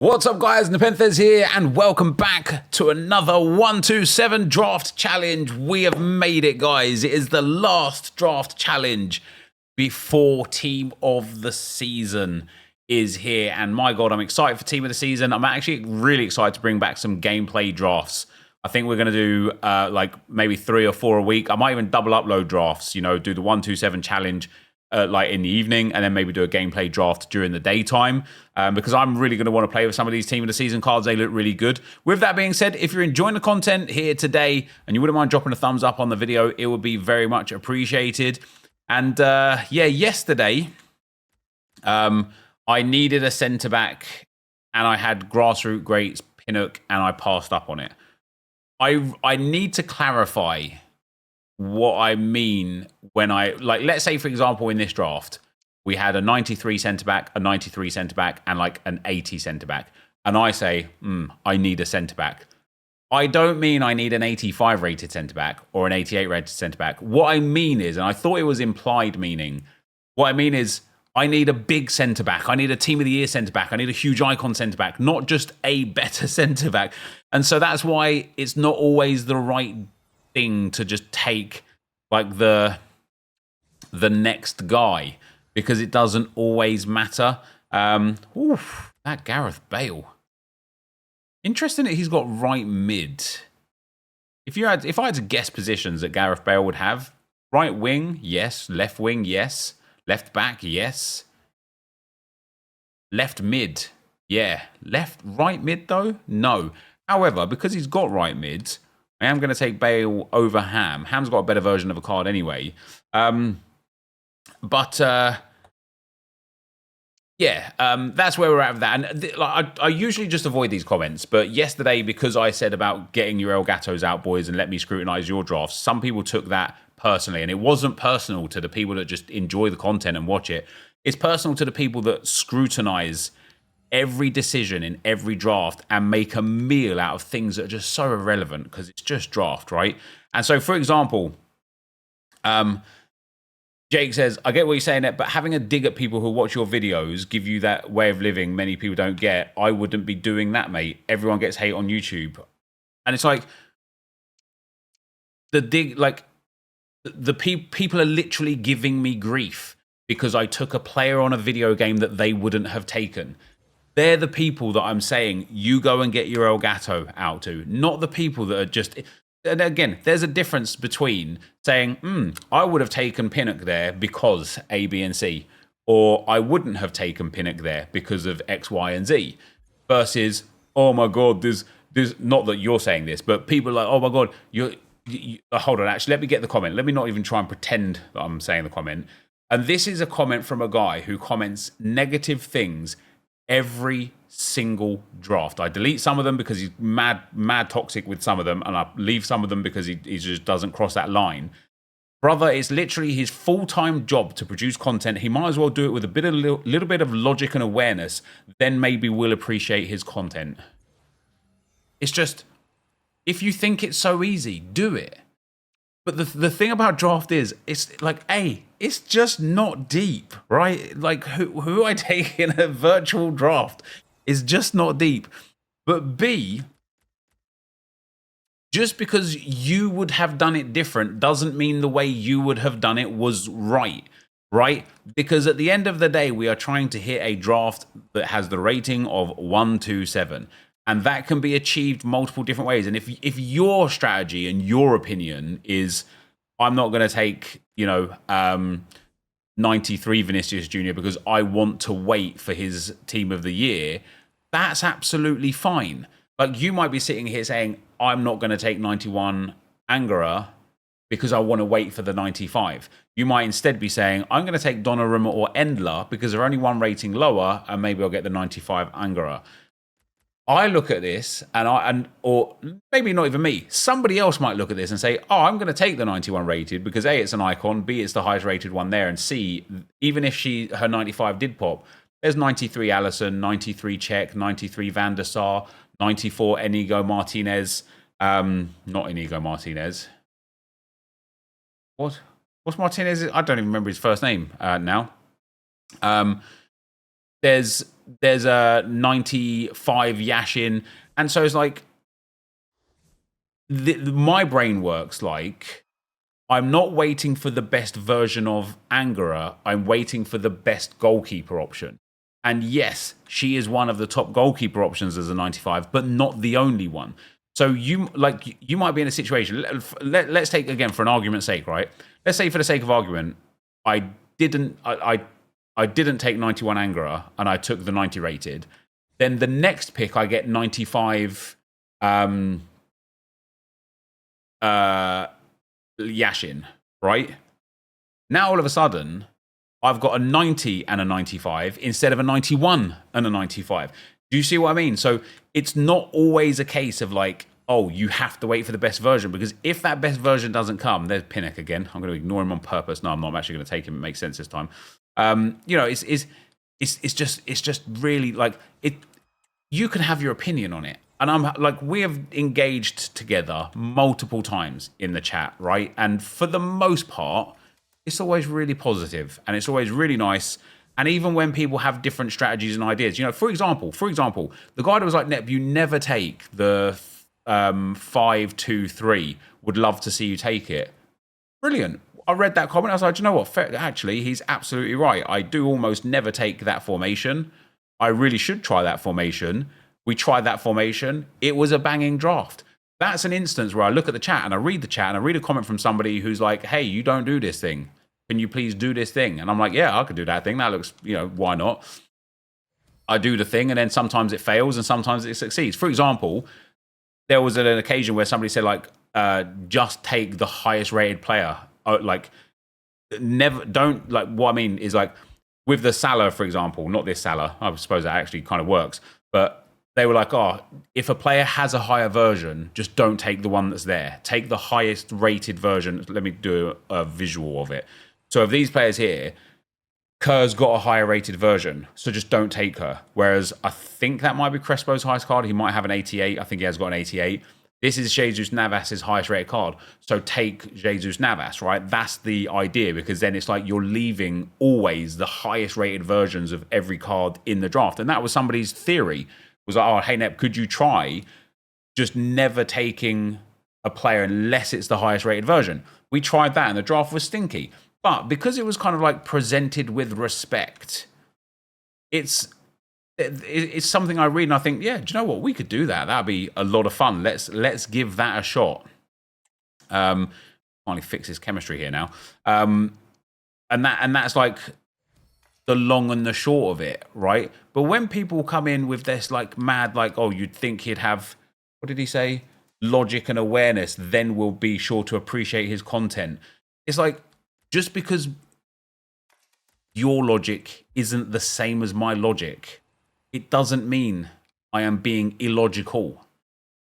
What's up, guys? NepentheZ here, and welcome back to another 127 draft challenge. We have made it, guys. It is the last draft challenge before Team of the Season is here. And my God, I'm excited for Team of the Season. I'm actually really excited to bring back some gameplay drafts. I think we're going to do like maybe 3 or 4 a week. I might even double upload drafts, you know, do the 127 challenge like in the evening, and then maybe do a gameplay draft during the daytime, because I'm really going to want to play with some of these Team of the Season cards. They look really good. With that being said, if you're enjoying the content here today and you wouldn't mind dropping a thumbs up on the video, it would be very much appreciated. And yeah, yesterday I needed a centre back, and I had grassroots greats Pinnock, and I passed up on it. I need to clarify what I mean when I, like, let's say, for example, in this draft, we had a 93 centre-back, a 93 centre-back, and like an 80 centre-back. And I say, I need a centre-back. I don't mean I need an 85 rated centre-back or an 88 rated centre-back. What I mean is, and I thought it was implied meaning, what I mean is I need a big centre-back. I need a Team of the Year centre-back. I need a huge icon centre-back, not just a better centre-back. And so that's why it's not always the right thing to just take like the next guy, because it doesn't always matter. Oof, that Gareth Bale. Interesting that he's got right mid. If I had to guess positions that Gareth Bale would have, right wing, yes. Left wing, yes. Left back, yes. Left mid, yeah. Right mid though, no. However, because he's got right mid, I am going to take Bale over Ham. Ham's got a better version of a card anyway. Yeah, that's where we're at with that. And I usually just avoid these comments, but yesterday, because I said about getting your Elgatos out, boys, and let me scrutinize your drafts, some people took that personally, and it wasn't personal to the people that just enjoy the content and watch it. It's personal to the people that scrutinize every decision in every draft and make a meal out of things that are just so irrelevant because it's just draft, right? And so, for example, Jake says, I get what you're saying, but having a dig at people who watch your videos give you that way of living many people don't get. I wouldn't be doing that, mate. Everyone gets hate on YouTube. And it's like, the dig, like, the people are literally giving me grief because I took a player on a video game that they wouldn't have taken. They're the people that I'm saying you go and get your Elgato out to, not the people that are just... And again, there's a difference between saying, I would have taken Pinnock there because A, B, and C, or I wouldn't have taken Pinnock there because of X, Y, and Z, versus, oh my God, there's not that you're saying this, but people are like, oh my God, you hold on, actually, let me get the comment. Let me not even try and pretend that I'm saying the comment. And this is a comment from a guy who comments negative things every single draft. I delete some of them because he's mad toxic with some of them, and I leave some of them because he just doesn't cross that line. Brother, it's literally his full-time job to produce content. He might as well do it with a little bit of logic and awareness. Then maybe we'll appreciate his content. It's just, if you think it's so easy, do it. But the thing about draft is, it's like, A, it's just not deep, right? Like, who I take in a virtual draft is just not deep. But B, just because you would have done it different doesn't mean the way you would have done it was right? Because at the end of the day, we are trying to hit a draft that has the rating of 127. And that can be achieved multiple different ways. And if your strategy and your opinion is, I'm not going to take, 93 Vinicius Jr. because I want to wait for his Team of the Year, that's absolutely fine. Like, you might be sitting here saying, I'm not going to take 91 Angara because I want to wait for the 95. You might instead be saying, I'm going to take Donnarumma or Endler because they're only one rating lower, and maybe I'll get the 95 Angara. I look at this, or maybe not even me, somebody else might look at this and say, oh, I'm going to take the 91 rated because A, it's an icon, B, it's the highest rated one there, and C, even if her 95 did pop, there's 93 Alisson, 93 Czech, 93 Van der Sar, 94 Inigo Martinez, not Inigo Martinez. What's Martinez? I don't even remember his first name now. there's a 95 Yashin, and so it's like my brain works like I'm not waiting for the best version of Angara. I'm waiting for the best goalkeeper option. And yes, she is one of the top goalkeeper options as a 95, but not the only one. So you might be in a situation. Let's take again for an argument's sake, right? Let's say for the sake of argument, I didn't take 91 Angara and I took the 90 rated. Then the next pick I get 95 Yashin, right? Now all of a sudden, I've got a 90 and a 95 instead of a 91 and a 95. Do you see what I mean? So it's not always a case of like, oh, you have to wait for the best version, because if that best version doesn't come, there's Pinnock again. I'm going to ignore him on purpose. No, I'm not. I'm actually going to take him. It makes sense this time. You know, it's just really like it. You can have your opinion on it. And I'm like, we have engaged together multiple times in the chat, right? And for the most part, it's always really positive and it's always really nice. And even when people have different strategies and ideas, you know, for example, the guy that was like, Nep, you never take the 5-2-3. Would love to see you take it. Brilliant. I read that comment. I was like, you know what? Actually, he's absolutely right. I do almost never take that formation. I really should try that formation. We tried that formation. It was a banging draft. That's an instance where I look at the chat and I read the chat and I read a comment from somebody who's like, hey, you don't do this thing. Can you please do this thing? And I'm like, yeah, I could do that thing. That looks, you know, why not? I do the thing and then sometimes it fails and sometimes it succeeds. For example, there was an occasion where somebody said like, just take the highest rated player. Like never, don't like, what I mean is like with the Salah, for example, not this Salah, I suppose that actually kind of works, but they were like, oh, if a player has a higher version, just don't take the one that's there. Take the highest rated version. Let me do a visual of it. So of these players here, Kerr's got a higher rated version, so just don't take her. Whereas I think that might be Crespo's highest card. He might have an 88. I think he has got an 88. This is Jesus Navas's highest rated card. So take Jesus Navas, right? That's the idea, because then it's like you're leaving always the highest rated versions of every card in the draft. And that was somebody's theory. Was like, oh, hey, Nep, could you try just never taking a player unless it's the highest rated version? We tried that and the draft was stinky. But because it was kind of like presented with respect, it's something I read and I think, yeah, do you know what? We could do that. That'd be a lot of fun. Let's give that a shot. Finally fix his chemistry here now. And that's like the long and the short of it, right? But when people come in with this like mad, like, oh, you'd think he'd have, what did he say? Logic and awareness, then we'll be sure to appreciate his content. It's like, just because your logic isn't the same as my logic, it doesn't mean I am being illogical.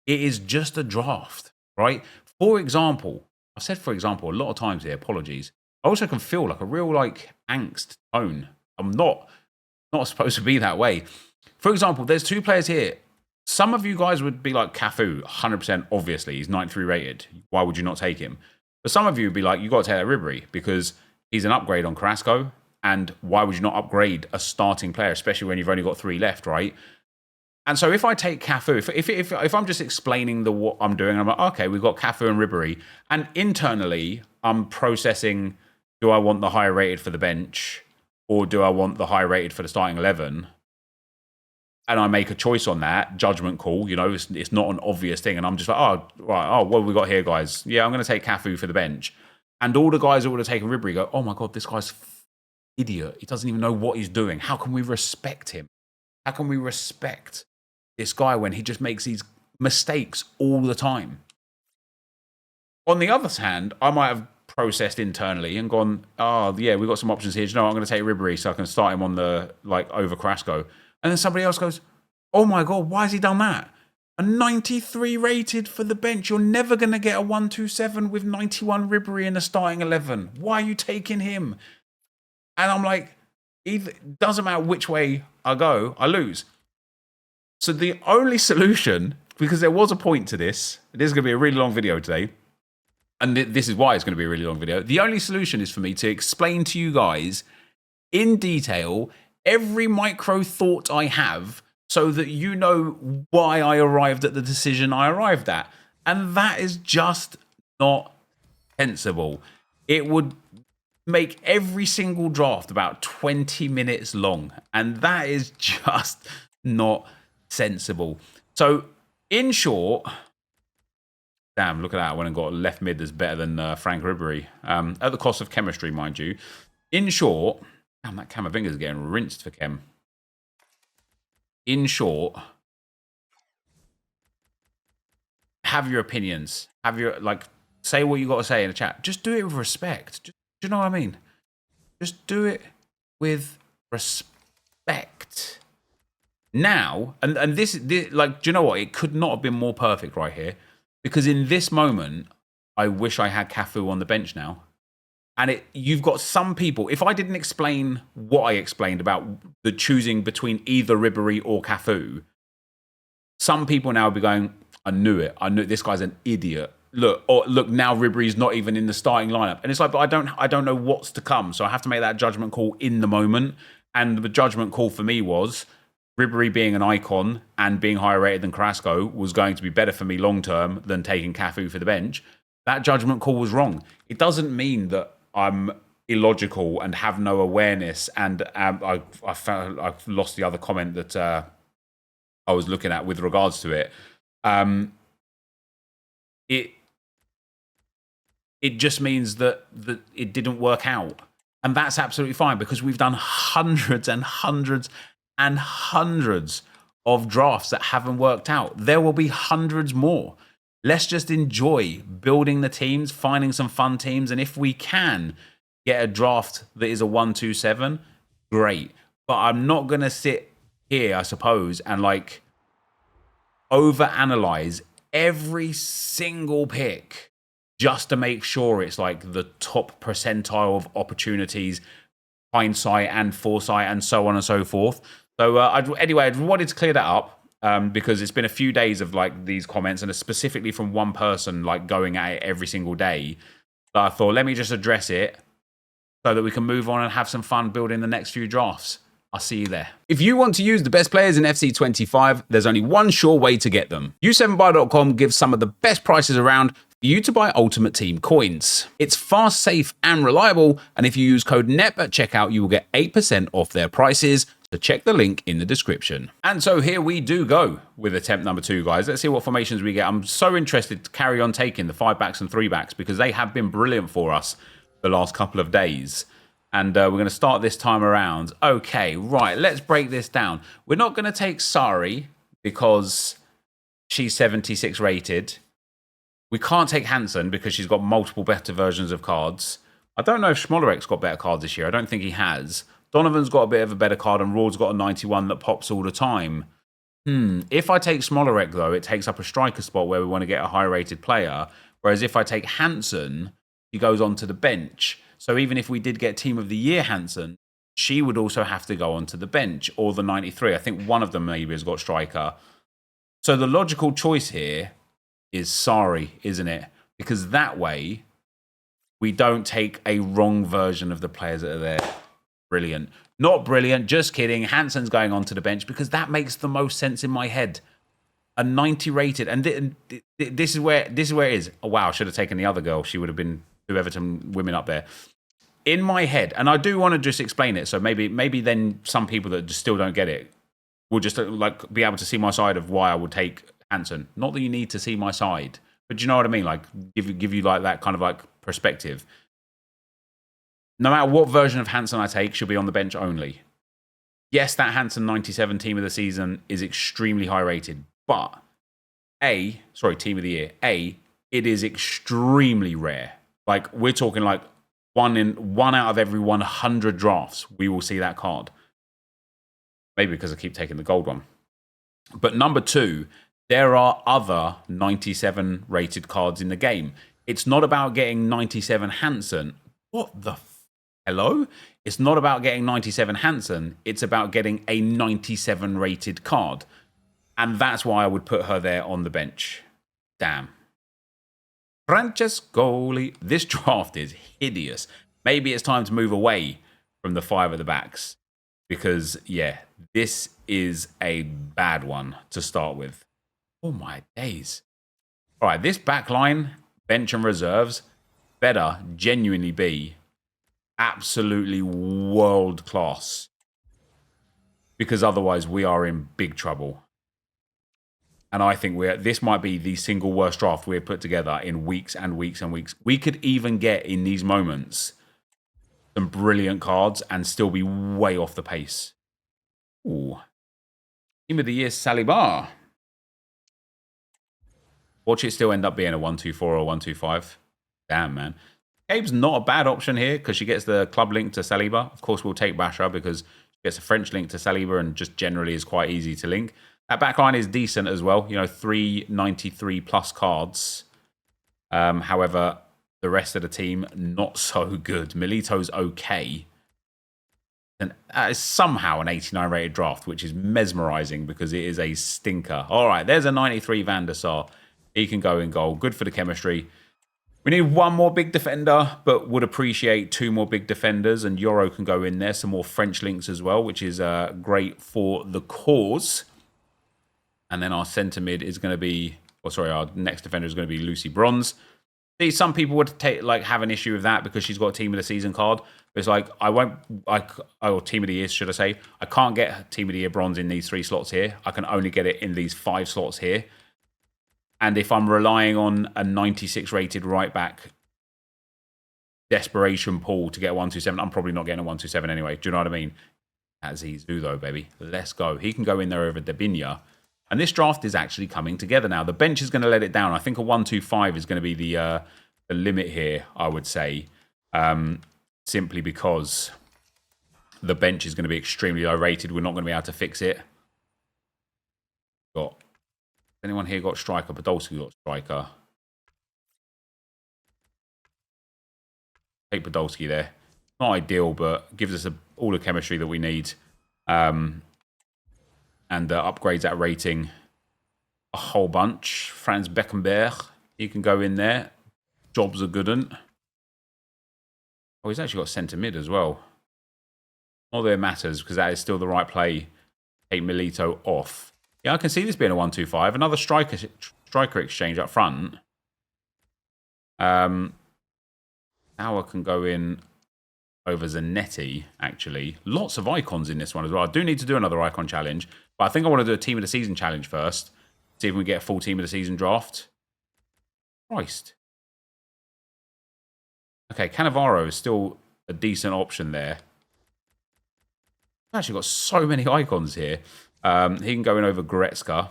It is just a draft, right? For example, I've said for example a lot of times here, apologies. I also can feel like a real like angst tone. I'm not supposed to be that way. For example, there's two players here. Some of you guys would be like Cafu, 100% obviously. He's 93 rated. Why would you not take him? But some of you would be like, you got to take that Ribery because he's an upgrade on Carrasco. And why would you not upgrade a starting player, especially when you've only got 3 left, right? And so if I take Cafu, if I'm just explaining what I'm doing, I'm like, okay, we've got Cafu and Ribery. And internally, I'm processing, do I want the higher rated for the bench? Or do I want the high rated for the starting 11? And I make a choice on that, judgment call. You know, it's not an obvious thing. And I'm just like, oh, right, what have we got here, guys? Yeah, I'm going to take Cafu for the bench. And all the guys that would have taken Ribery go, oh my God, this guy's idiot. He doesn't even know what he's doing. How can we respect him? How can we respect this guy when he just makes these mistakes all the time? On the other hand, I might have processed internally and gone, oh yeah, we've got some options here. Do you know what? I'm going to take Ribery so I can start him on the like over Carrasco. And then somebody else goes, oh my God, why has he done that? A 93 rated for the bench. You're never going to get a 127 with 91 Ribery in the starting 11. Why are you taking him? And I'm like, it doesn't matter which way I go, I lose. So the only solution, because there was a point to this, it is going to be a really long video today, and this is why it's going to be a really long video. The only solution is for me to explain to you guys in detail every micro thought I have so that you know why I arrived at the decision I arrived at. And that is just not sensible. It would make every single draft about 20 minutes long. And that is just not sensible. So, in short, damn, look at that. I went and got a left mid that's better than Frank Ribery. At the cost of chemistry, mind you. In short, damn, that Camavinga's getting rinsed for chem. In short, have your opinions. Have your, like, say what you got to say in the chat. Just do it with respect. Do you know what I mean? Just do it with respect. Now, and this, like, do you know what? It could not have been more perfect right here. Because in this moment, I wish I had Cafu on the bench now. And you've got some people, if I didn't explain what I explained about the choosing between either Ribery or Cafu, some people now would be going, I knew it. I knew this guy's an idiot. Look, now Ribery's not even in the starting lineup. And it's like, but I don't know what's to come. So I have to make that judgment call in the moment. And the judgment call for me was Ribery being an icon and being higher rated than Carrasco was going to be better for me long term than taking Cafu for the bench. That judgment call was wrong. It doesn't mean that I'm illogical and have no awareness. And I've lost the other comment that I was looking at with regards to it. It just means that it didn't work out. And that's absolutely fine because we've done hundreds and hundreds and hundreds of drafts that haven't worked out. There will be hundreds more. Let's just enjoy building the teams, finding some fun teams. And if we can get a draft that is a 1-2-7, great. But I'm not going to sit here, I suppose, and like overanalyze every single pick just to make sure it's like the top percentile of opportunities, hindsight and foresight and so on and so forth. So anyway, I wanted to clear that up because it's been a few days of like these comments and specifically from one person like going at it every single day. But I thought, let me just address it so that we can move on and have some fun building the next few drafts. I'll see you there. If you want to use the best players in FC25, there's only one sure way to get them. U7buy.com gives some of the best prices around for you to buy Ultimate Team coins. It's fast, safe, and reliable, and if you use code NEP at checkout, you will get 8% off their prices. So check the link in the description. And so here we do go with attempt number 2, guys. Let's see what formations we get. I'm so interested to carry on taking the 5-backs and 3-backs because they have been brilliant for us the last couple of days. And we're going to start this time around. Okay, right, let's break this down. We're not going to take Sari because she's 76 rated. We can't take Hansen because she's got multiple better versions of cards. I don't know if Smolerek's got better cards this year. I don't think he has. Donovan's got a bit of a better card and Raul's got a 91 that pops all the time. If I take Smolerek, though, it takes up a striker spot where we want to get a high-rated player. Whereas if I take Hansen, he goes onto the bench. So even if we did get Team of the Year Hansen, she would also have to go onto the bench or the 93. I think one of them maybe has got striker. So the logical choice here is Sari, isn't it? Because that way we don't take a wrong version of the players that are there. Brilliant. Not brilliant, just kidding. Hansen's going onto the bench because that makes the most sense in my head. A 90 rated. And this is where it is. Oh, wow, I should have taken the other girl. She would have been 2 Everton women up there. In my head, and I do want to just explain it, so maybe then some people that just still don't get it will just like be able to see my side of why I would take Hansen. Not that you need to see my side, but do you know what I mean? Like give you like that kind of like perspective. No matter what version of Hansen I take, she'll be on the bench only. Yes, that Hansen 97 team of the season is extremely high rated, but team of the year. It is extremely rare. Like we're talking like one out of every 100 drafts, we will see that card. Maybe because I keep taking the gold one. But number 2, there are other 97 rated cards in the game. It's not about getting 97 Hansen. What the hello? It's not about getting 97 Hansen. It's about getting a 97 rated card. And that's why I would put her there on the bench. Damn. Francescoli. This draft is hideous. Maybe it's time to move away from the 5 at the backs. Because, yeah, this is a bad one to start with. Oh, my days. All right, this back line, bench and reserves, better genuinely be absolutely world class. Because otherwise we are in big trouble. And I think this might be the single worst draft we've put together in weeks and weeks and weeks. We could even get, in these moments, some brilliant cards and still be way off the pace. Ooh. Team of the Year, Saliba. Watch it still end up being a 1-2-4 or 1-2-5. Damn, man. Gabe's not a bad option here because she gets the club link to Saliba. Of course, we'll take Basha because she gets a French link to Saliba and just generally is quite easy to link. That backline is decent as well. You know, 393 plus cards. However, the rest of the team, not so good. Milito's okay. And that is somehow an 89 rated draft, which is mesmerizing because it is a stinker. All right, there's a 93 Van der Sar. He can go in goal. Good for the chemistry. We need one more big defender, but would appreciate two more big defenders. And Yoro can go in there. Some more French links as well, which is great for the cause. And then our centre mid is going to be, our next defender is going to be Lucy Bronze. See, some people would have an issue with that because she's got a Team of the Season card. But it's like, or Team of the Year, should I say. I can't get Team of the Year Bronze in these 3 slots here. I can only get it in these 5 slots here. And if I'm relying on a 96 rated right back desperation pool to get a 127, I'm probably not getting a 127 anyway. Do you know what I mean? That's Zizou though, baby. Let's go. He can go in there over Debinya. And this draft is actually coming together now. The bench is going to let it down. I think a 125 is going to be the limit here, I would say. Simply because the bench is going to be extremely low rated. We're not going to be able to fix it. Anyone here got striker? Podolski got striker. Take Podolski there. Not ideal, but gives us all the chemistry that we need. And upgrades that rating a whole bunch. Franz Beckenberg, he can go in there. Jobs are good. Oh, he's actually got centre mid as well. Not that it matters because that is still the right play. Take Milito off. Yeah, I can see this being a 1-2-5. Another striker exchange up front. Auer can go in over Zanetti, actually. Lots of icons in this one as well. I do need to do another icon challenge. But I think I want to do a Team of the Season challenge first. See if we can get a full Team of the Season draft. Christ. Okay, Cannavaro is still a decent option there. I've actually got so many icons here. He can go in over Goretzka.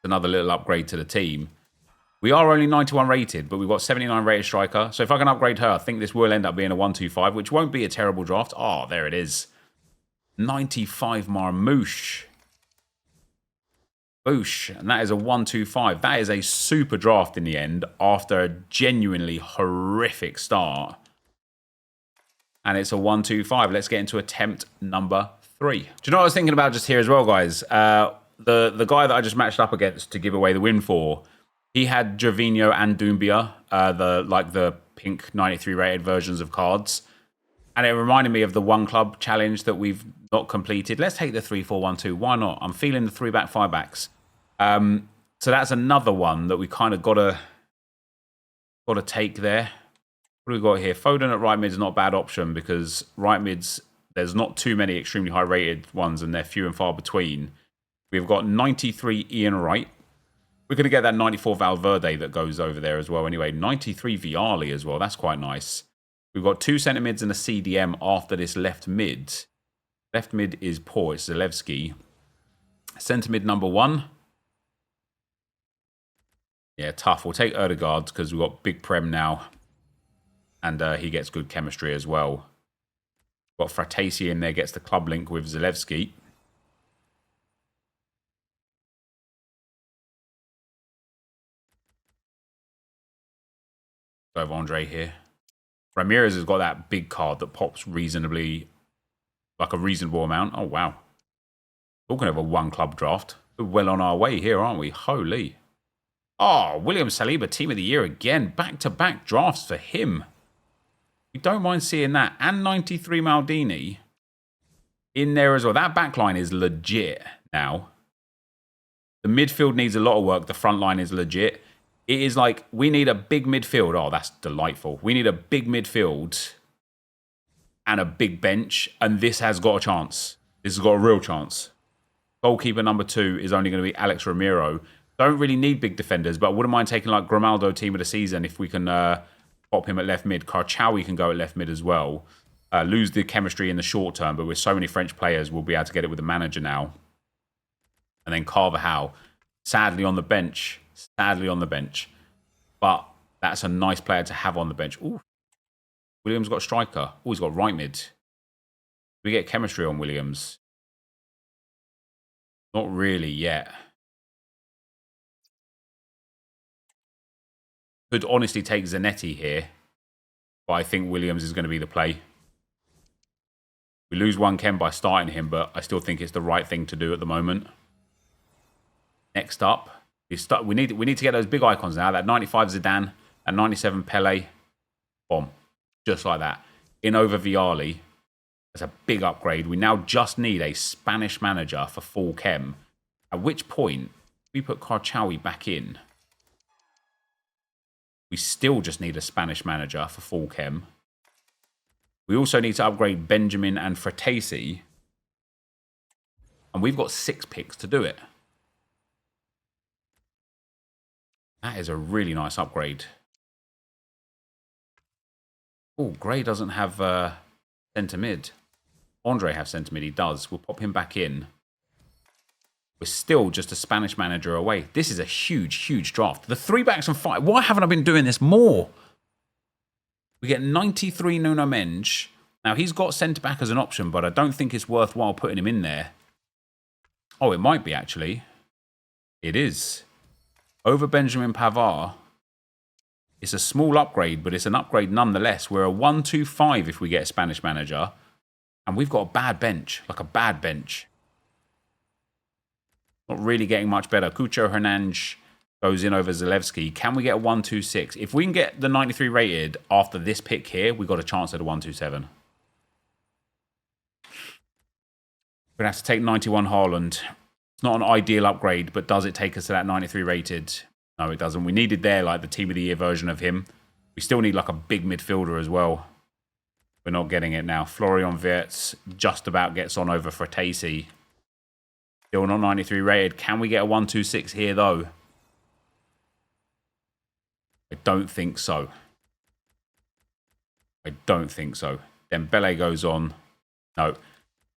Another little upgrade to the team. We are only 91 rated, but we've got 79 rated striker. So if I can upgrade her, I think this will end up being a 1-2-5, which won't be a terrible draft. Oh, there it is. 95 Marmouche. Boosh. And that is a 1-2-5. That is a super draft in the end after a genuinely horrific start. And it's a 1-2-5. Let's get into attempt number 3. Do you know what I was thinking about just here as well, guys? The guy that I just matched up against to give away the win for, he had Gervinho and Doumbia, the pink 93 rated versions of cards. And it reminded me of the one club challenge that we've not completed. Let's take the 3-4-1-2. Why not? I'm feeling the 3-back, 5-backs. So that's another one that we kind of gotta take there. What do we got here? Foden at right mid is not a bad option because right mids, there's not too many extremely high rated ones and they're few and far between. We've got 93 Ian Wright. We're going to get that 94 Valverde that goes over there as well. Anyway, 93 Viali as well. That's quite nice. We've got 2 centre mids and a CDM after this left mid. Left mid is poor. It's Zalewski. Centre mid number 1. Yeah, tough. We'll take Erdegaard because we've got big Prem now. And he gets good chemistry as well. Got Fratesi in there, gets the club link with Zalewski. So I have Andre here. Ramirez has got that big card that pops reasonably, like a reasonable amount. Oh, wow. Talking of a one club draft. We're well on our way here, aren't we? Holy. Oh, William Saliba, Team of the Year again. Back-to-back drafts for him. We don't mind seeing that. And 93 Maldini. in there as well. That back line is legit now. The midfield needs a lot of work. The front line is legit. It is like, we need a big midfield. Oh, that's delightful. We need a big midfield and a big bench, and this has got a chance. This has got a real chance. Goalkeeper number 2 is only going to be Alex Ramiro. Don't really need big defenders, but I wouldn't mind taking like Grimaldo team of the season if we can pop him at left mid. Karchawi can go at left mid as well. Lose the chemistry in the short term, but with so many French players, we'll be able to get it with the manager now. And then Carvajal, sadly on the bench. Sadly on the bench. But that's a nice player to have on the bench. Ooh. Williams got striker. Oh, he's got right mid. We get chemistry on Williams. Not really yet. Could honestly take Zanetti here. But I think Williams is going to be the play. We lose one chem by starting him, but I still think it's the right thing to do at the moment. Next up, we need to get those big icons now. That 95 Zidane and 97 Pele. Boom. Just like that. In over Vialli. That's a big upgrade. We now just need a Spanish manager for full chem. At which point, we put Karchawi back in. We still just need a Spanish manager for full chem. We also need to upgrade Benjamin and Fratesi. And we've got 6 picks to do it. That is a really nice upgrade. Oh, Gray doesn't have centre mid. Andre have centre mid. He does. We'll pop him back in. We're still just a Spanish manager away. This is a huge, huge draft. The 3 backs and 5. Why haven't I been doing this more? We get 93 Nuno Mendes. Now, he's got centre back as an option, but I don't think it's worthwhile putting him in there. Oh, it might be, actually. It is. Over Benjamin Pavard. It's a small upgrade, but it's an upgrade nonetheless. We're a 1-2-5 if we get a Spanish manager. And we've got a bad bench. Like a bad bench. Not really getting much better. Cucho Hernandez goes in over Zalewski. Can we get a 1-2-6? If we can get the 93 rated after this pick here, we've got a chance at a 1-2-7. We're going to have to take 91 Haaland. It's not an ideal upgrade, but does it take us to that 93 rated? No, it doesn't. We needed there, like, the Team of the Year version of him. We still need, like, a big midfielder as well. We're not getting it now. Florian Wirtz just about gets on over Fratesi. Still not 93 rated. Can we get a 1-2-6 here, though? I don't think so. I don't think so. Dembele goes on. No.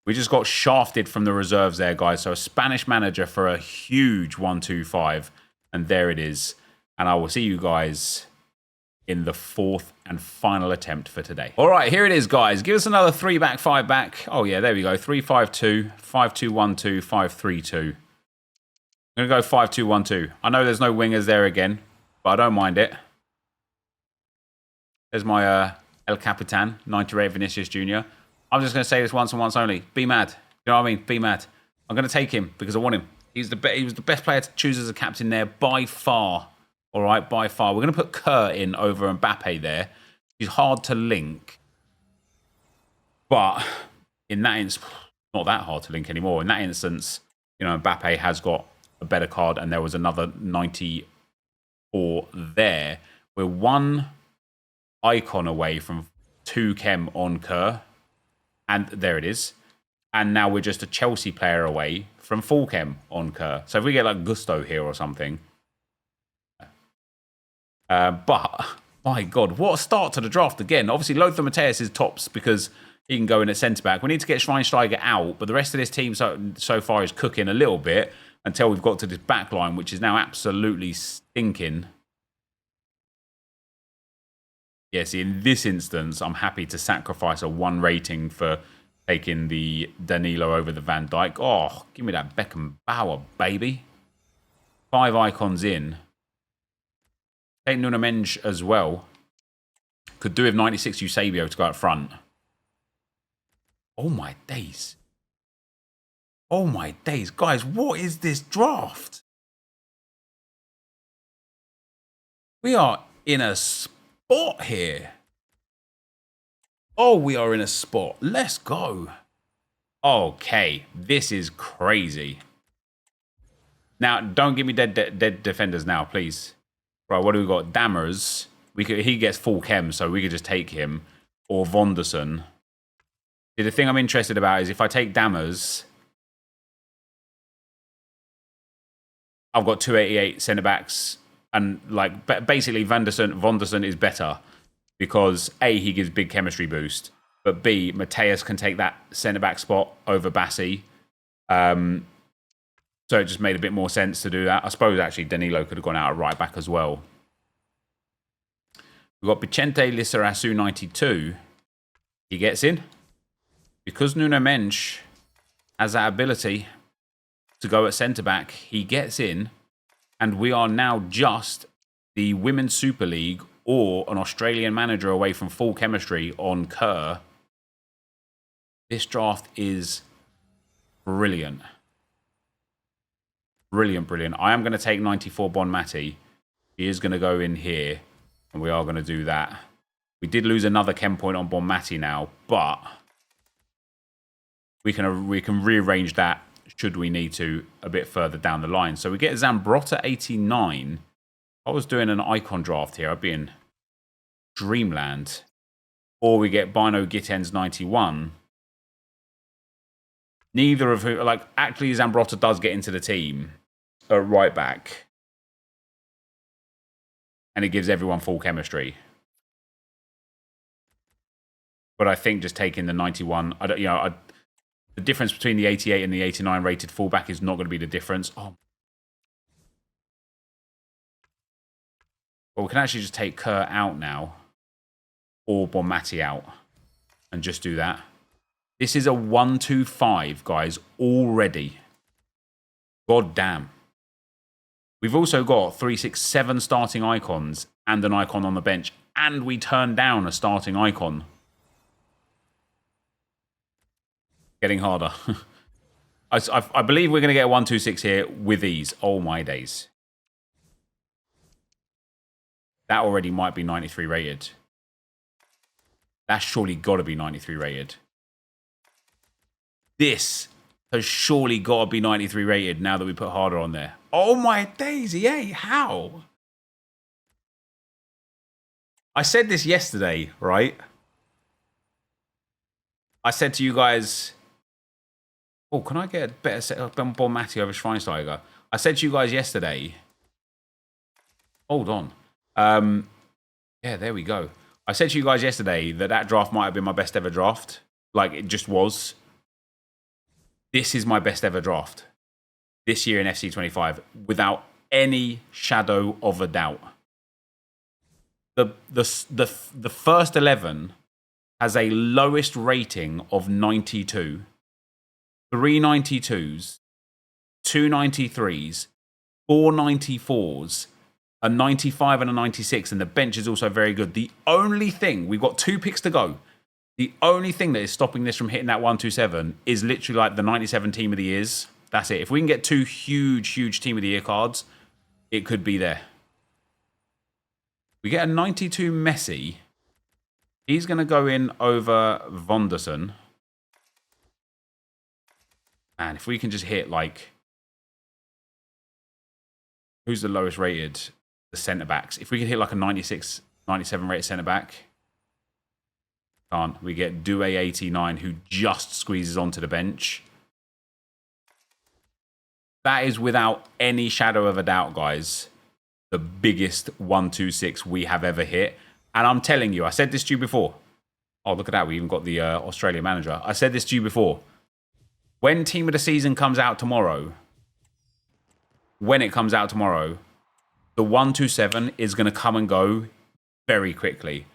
We just got shafted from the reserves there, guys. So a Spanish manager for a huge 1-2-5. And there it is. And I will see you guys in the 4th and final attempt for today. All right, here it is, guys. Give us another 3-back, 5-back. Oh, yeah, there we go. 3-5-2, 5-2-1-2, 5-3-2. I'm going to go 5-2-1-2. I know there's no wingers there again, but I don't mind it. There's my El Capitan, 98 Vinicius Jr. I'm just going to say this once and once only. Be mad. You know what I mean? Be mad. I'm going to take him because I want him. He was the best player to choose as a captain there by far. All right, by far. We're going to put Kerr in over Mbappe there. He's hard to link. But in that instance, not that hard to link anymore. In that instance, you know, Mbappe has got a better card and there was another 94 there. We're 1 icon away from 2 chem on Kerr. And there it is. And now we're just a Chelsea player away from full chem on Kerr. So if we get like Gusto here or something. But, my God, what a start to the draft again. Obviously, Lothar Matthäus is tops because he can go in at centre-back. We need to get Schweinsteiger out, but the rest of this team so far is cooking a little bit until we've got to this back line, which is now absolutely stinking. Yes, in this instance, I'm happy to sacrifice a 1 rating for taking the Danilo over the Van Dijk. Oh, give me that Beckenbauer, baby. 5 icons in. Take Nuno Mendes as well. Could do with 96 Eusebio to go up front. Oh, my days. Oh, my days. Guys, what is this draft? We are in a spot here. Oh, we are in a spot. Let's go. Okay, this is crazy. Now, don't give me dead defenders now, please. Right, what do we got? Dammers. He gets full chem, so we could just take him. Or Vonderson. See, the thing I'm interested about is if I take Dammers, I've got 288 centre-backs. And, like, basically, Vonderson is better. Because, A, he gives big chemistry boost. But, B, Mateus can take that centre-back spot over Bassi. So it just made a bit more sense to do that. I suppose, actually, Danilo could have gone out at right-back as well. We've got Vicente Lizarazu 92. He gets in. Because Nuno Mensch has that ability to go at centre-back, he gets in. And we are now just the Women's Super League or an Australian manager away from full chemistry on Kerr. This draft is brilliant. Brilliant. I am going to take 94 Bon Mati. He is going to go in here. And we are going to do that. We did lose another chem point on Bon Mati now. But we can rearrange that should we need to a bit further down the line. So we get Zambrotta 89. I was doing an icon draft here. I'd be in Dreamland. Or we get Bino Gittens 91. Neither of whom, like, actually Zambrotta does get into the team at right back. And it gives everyone full chemistry. But I think just taking the 91, the difference between the 88 and the 89 rated fullback is not going to be the difference. Oh. Well, we can actually just take Kerr out now. Or Bon Mati out. And just do that. This is a 1-2-5, guys, already. God damn. We've also got 3-6-7 starting icons and an icon on the bench. And we turned down a starting icon. Getting harder. I believe we're going to get a 1-2-6 here with ease. Oh, my days. That already might be 93 rated. That's surely got to be 93 rated. This has surely got to be 93 rated now that we put harder on there. Oh my days, EA, how? I said this yesterday, right? I said to you guys, oh, can I get a better set up on Bon Mati over Schweinsteiger? I said to you guys yesterday, hold on. Yeah, there we go. I said to you guys yesterday that draft might have been my best ever draft. Like, it just was. This is my best ever draft this year in FC25 without any shadow of a doubt. The first 11 has a lowest rating of 92, 3 92s, 2 93s, 4 94s, a 95 and a 96, and the bench is also very good. The only thing, we've got 2 picks to go. The only thing that is stopping this from hitting that 127 is literally like the 97 Team of the Years. That's it. If we can get 2 huge Team of the Year cards, it could be there. We get a 92 Messi. He's going to go in over Vonderson. And if we can just hit, like, who's the lowest rated? The centre-backs. If we can hit like a 96, 97 rated centre-back. We get Due 89, who just squeezes onto the bench. That is without any shadow of a doubt, guys, the biggest 1-2-6 we have ever hit. And I'm telling you, I said this to you before. Oh, look at that. We even got the Australian manager. I said this to you before. When Team of the Season comes out tomorrow, the 1-2-7 is going to come and go very quickly.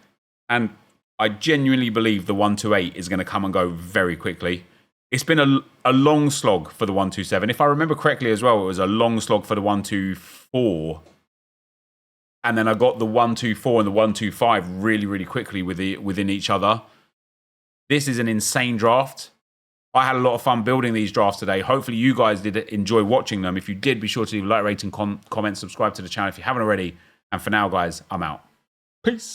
And I genuinely believe the 1-2-8 is going to come and go very quickly. It's been a long slog for the 1-2-7. If I remember correctly as well, it was a long slog for the 1-2-4. And then I got the 1-2-4 and the 1-2-5 really quickly within each other. This is an insane draft. I had a lot of fun building these drafts today. Hopefully you guys did enjoy watching them. If you did, be sure to leave a like, rating, comment, subscribe to the channel if you haven't already. And for now, guys, I'm out. Peace.